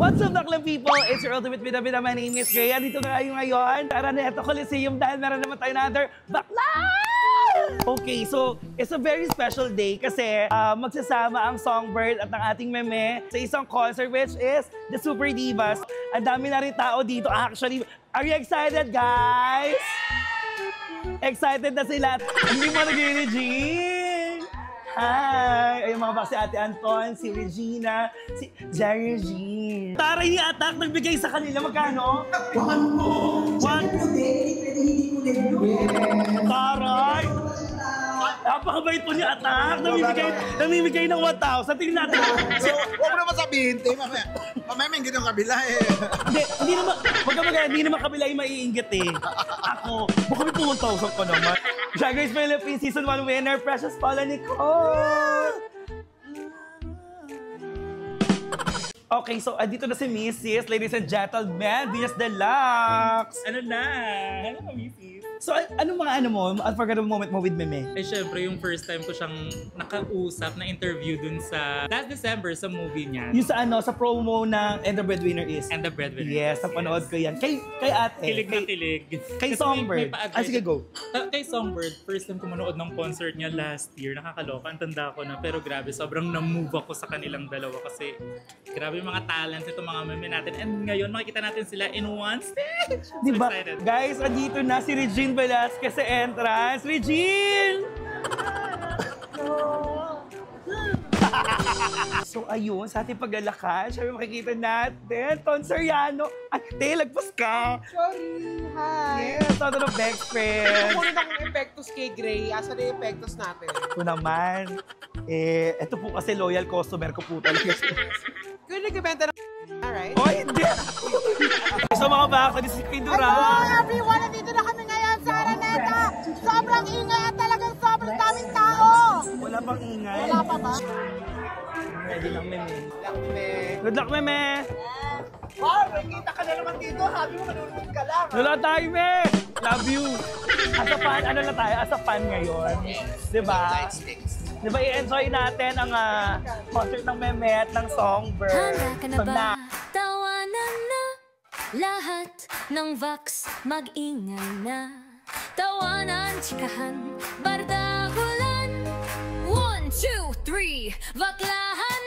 What's up, Daklang people? It's your ultimate bida-bida. My name is Gray. Dito na kayo ngayon. Araneta Coliseum dahil meron naman tayo another bakla! Okay, so it's a very special day kasi magsasama ang Songbird at ang ating meme sa isang concert which is the Super Divas. Ang dami na rin tao dito. Actually, are you excited, guys? Excited na sila. Hindi mo nag-Regine. Hi! Ayun mga baka si Ate Anton, si Regina, si Jerry Regine. Taray ni Atak, nagbigay sa kanila. Magkano? One. Taray! Napakabait po ni Atak. Namimigay ng 1,000. Tingnan natin. So, huwag mo naman sabihin, mamaya may ingit yung kabila eh. Hindi naman, hindi naman kabila yung maiinggit eh. Ako, baka may 1,000 ko naman. Siya guys, Philippines Season 1 winner, Precious Paula Nicole! Okay, so dito na si Mrs. Ladies and gentlemen, Venus Deluxe! Ano na? Hello, Mrs. So, anong mga unforgettable moment mo with Meme? Eh, syempre, yung first time ko siyang nakausap na interview dun sa last December sa movie niya. Yung sa promo ng And the Breadwinner Is. And the Breadwinner Yes, napanood ko yan. Kay ate. Kilig na kilig. Kay Songbird. Sige, go. Kay Songbird, first time ko manood ng concert niya last year. Nakakaloka, ang tanda ko na. Pero grabe, sobrang na-move ako sa kanilang dalawa kasi grabe yung mga talents itong mga meme natin. And ngayon, makikita natin sila in one stage. So diba? excited. Guys, andito na si Regine Velasquez sa entrance. Regine! So ayun, sa ating paglalakad, syempre makikita natin, Ton Soriano. Ay, lagpas ka. Sorry, hi. Yes, todo ng best friend. Kukunin akong epektos kay Gray. Asa na yung epektos natin? Ito naman, ito po kasi loyal customer ko po talaga. Kung nagbibenta ng alright? Oh, hindi! So mga baka, this is Queen Duran. Hello everyone! Nandito na kami ngayon sa Araneta. Sobrang ingay at talagang sobrang daming tao. Wala pang ingay. Wala pa ba? Ready lang, Meme. Lakme. Good luck, Meme! Wow, may kita ka na naman dito. Sabi mo, manunod ka lang. Wala tayo, Me! Love you! As a fan, ano na tayo? As a fan ngayon. Diba? Diba, i-enjoy natin ang concert ng Meme at ng Songbird. Handa ka na ba? Tawanan na lahat ng Vox, mag-ingay na. Tawanan, chikahan, bardagulan. 1, 2, 3, baklahan